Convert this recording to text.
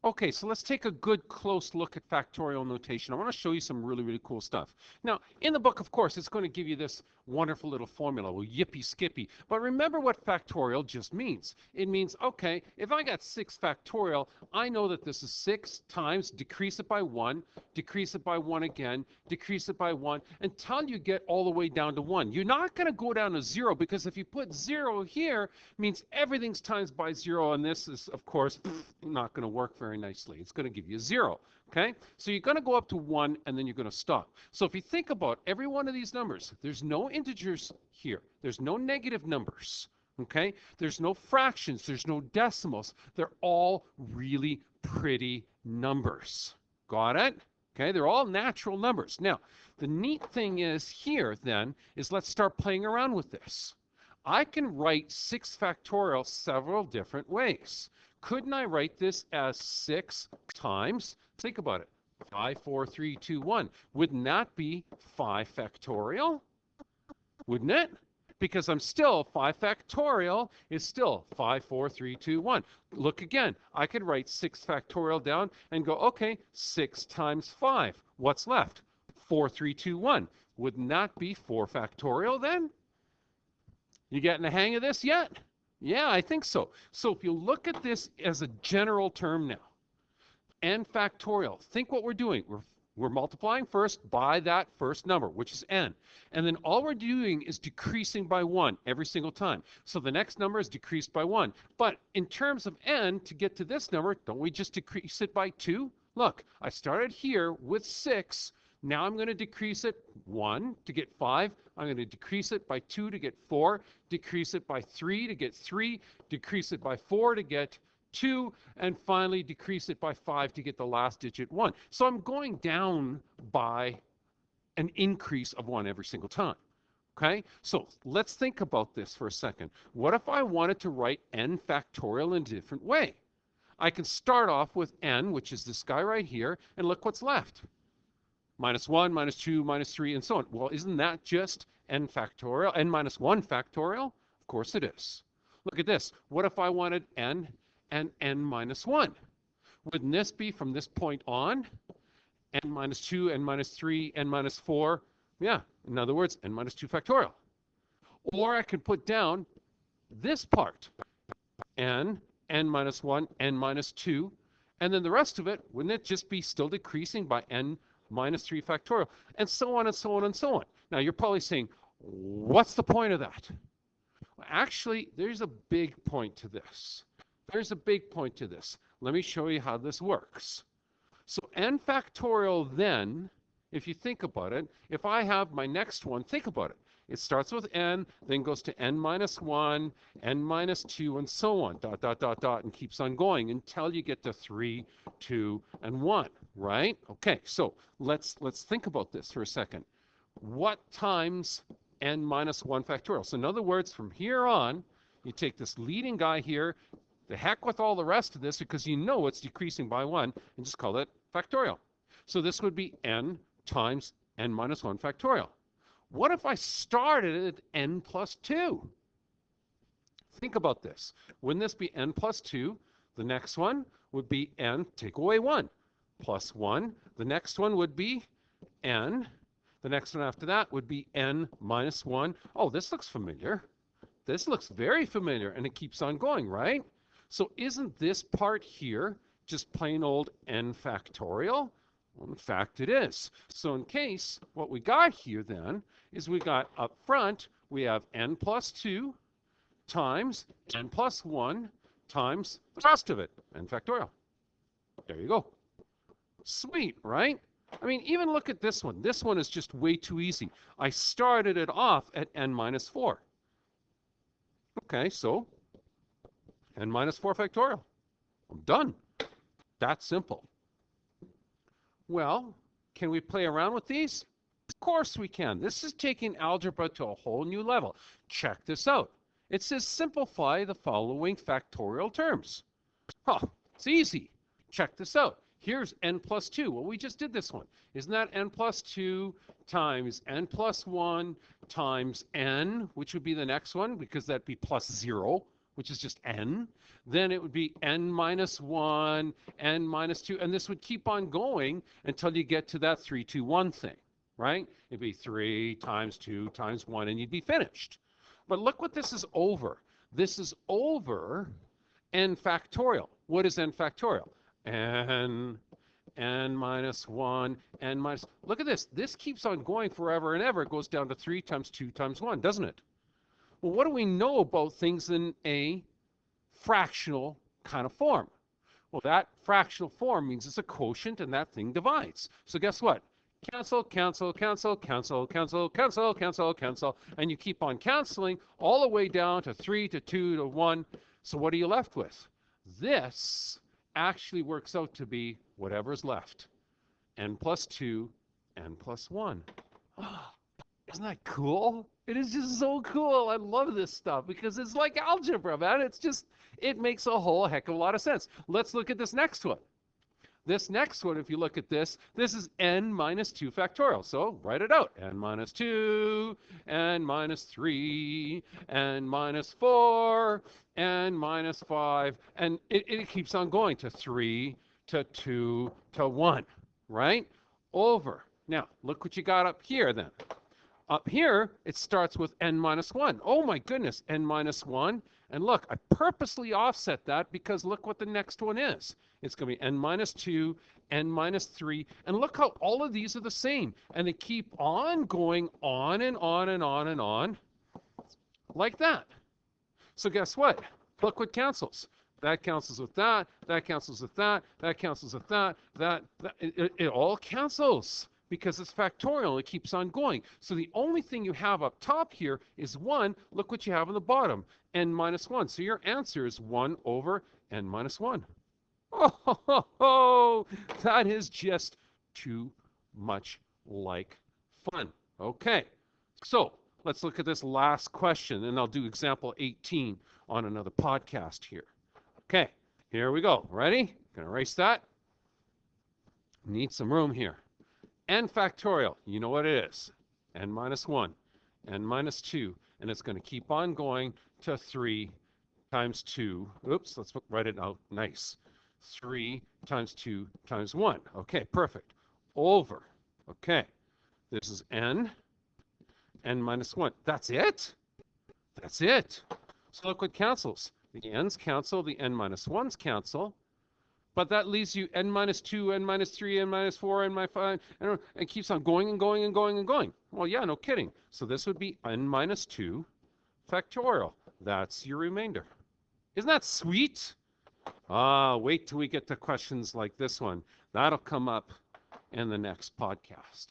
Okay, so let's take a good close look at factorial notation. I want to show you some really, really cool stuff. Now, in the book, of course, it's going to give you this wonderful little formula, well, yippee skippy. But remember what factorial just means. It means, okay, if I got 6 factorial, I know that this is 6 times, decrease it by 1, decrease it by 1 again, decrease it by 1, until you get all the way down to 1. You're not going to go down to 0, because if you put 0 here, it means everything's times by 0, and this is, of course, not going to work very nicely. It's going to give you 0. Okay, so you're going to go up to 1 and then you're going to stop. So if you think about every one of these numbers, there's no integers here. There's no negative numbers. Okay, there's no fractions. There's no decimals. They're all really pretty numbers. Got it? Okay, they're all natural numbers. Now, the neat thing is here then is let's start playing around with this. I can write 6 factorial several different ways. Couldn't I write this as 6 times, think about it, 5, 4, 3, 2, 1. Wouldn't that be 5 factorial? Wouldn't it? Because I'm still 5 factorial is still 5, 4, 3, 2, 1. Look again. I could write 6 factorial down and go, okay, 6 times 5. What's left? 4, 3, 2, 1. Wouldn't that be 4 factorial then? You getting the hang of this yet? Yeah, I think so. So if you look at this as a general term now, n factorial, think what we're doing. We're multiplying first by that first number, which is n. And then all we're doing is decreasing by 1 every single time. So the next number is decreased by 1. But in terms of n, to get to this number, don't we just decrease it by 2? Look, I started here with 6. Now I'm going to decrease it 1 to get 5. I'm going to decrease it by 2 to get 4, decrease it by 3 to get 3, decrease it by 4 to get 2, and finally decrease it by 5 to get the last digit 1. So I'm going down by an increase of 1 every single time. Okay, so let's think about this for a second. What if I wanted to write n factorial in a different way? I can start off with n, which is this guy right here, and look what's left. Minus 1, minus 2, minus 3, and so on. Well, isn't that just n factorial, n minus 1 factorial? Of course it is. Look at this. What if I wanted n and n minus 1? Wouldn't this be from this point on? N minus 2, n minus 3, n minus 4. Yeah, in other words, n minus 2 factorial. Or I could put down this part. N minus 1, n minus 2. And then the rest of it, wouldn't it just be still decreasing by n minus 3 factorial? And so on and so on and so on. Now, you're probably saying, what's the point of that? Well, actually, there's a big point to this. There's a big point to this. Let me show you how this works. So n factorial then, if you think about it, if I have my next one, think about it. It starts with n, then goes to n minus 1, n minus 2, and so on, dot, dot, dot, dot, and keeps on going until you get to 3, 2, and 1, right? Okay, so let's think about this for a second. What times n minus 1 factorial? So in other words, from here on, you take this leading guy here, the heck with all the rest of this, because you know it's decreasing by 1, and just call it factorial. So this would be n times n minus 1 factorial. What if I started at n plus 2? Think about this. Wouldn't this be n plus 2? The next one would be n, take away 1, plus 1. The next one would be n. The next one after that would be n minus 1. Oh, this looks familiar. This looks very familiar, and it keeps on going, right? So isn't this part here just plain old n factorial? Well, in fact, it is. So in case, what we got here then is we got up front, we have n plus 2 times n plus 1 times the rest of it, n factorial. There you go. Sweet, right? I mean, even look at this one. This one is just way too easy. I started it off at n minus 4. Okay, so n minus 4 factorial. I'm done. That's simple. Well, can we play around with these? Of course we can. This is taking algebra to a whole new level. Check this out. It says simplify the following factorial terms. Huh, it's easy. Check this out. Here's n plus 2. Well, we just did this one. Isn't that n plus 2 times n plus 1 times n, which would be the next one because that'd be plus 0. which is just n. Then it would be n minus 1, n minus 2, and this would keep on going until you get to that 3, 2, 1 thing, right? It'd be 3 times 2 times 1, and you'd be finished. But look what this is over. This is over n factorial. What is n factorial? N minus 1, n minus... Look at this. This keeps on going forever and ever. It goes down to 3 times 2 times 1, doesn't it? Well, what do we know about things in a fractional kind of form? Well, that fractional form means it's a quotient and that thing divides. So guess what? Cancel, cancel, cancel, cancel, cancel, cancel, cancel, cancel, and you keep on canceling all the way down to 3 to 2 to 1. So what are you left with? This actually works out to be whatever's left. N plus 2, n plus 1. Isn't that cool? It is just so cool. I love this stuff because it's like algebra, man. It's just, it makes a whole heck of a lot of sense. Let's look at this next one. This next one, if you look at this, this is n minus 2 factorial. So write it out. N minus 2, n minus 3, n minus 4, n minus 5. And it keeps on going to 3, to 2, to 1, right? Over. Now, look what you got up here then. Up here, it starts with n minus 1. Oh my goodness, n minus 1. And look, I purposely offset that because look what the next one is. It's going to be n minus 2, n minus 3. And look how all of these are the same. And they keep on going on and on and on and on like that. So guess what? Look what cancels. That cancels with that. That cancels with that. That cancels with that. It all cancels because it's factorial. It keeps on going. So the only thing you have up top here is 1. Look what you have on the bottom, n minus 1. So your answer is 1 over n minus 1. Oh, that is just too much like fun. Okay, so let's look at this last question, and I'll do example 18 on another podcast here. Okay, here we go. Ready? Gonna erase that. Need some room here. N factorial, you know what it is. N minus 1, n minus 2, and it's going to keep on going to 3 times 2. Oops, let's write it out. Nice. 3 times 2 times 1. Okay, perfect. Over. Okay, this is n minus 1. That's it? That's it. So look what cancels. The n's cancel, the n minus 1's cancel, but that leaves you n minus 2, n minus 3, n minus 4, n minus 5, and it keeps on going and going and going and going. Well, yeah, no kidding. So this would be n minus 2 factorial. That's your remainder. Isn't that sweet? Wait till we get to questions like this one. That'll come up in the next podcast.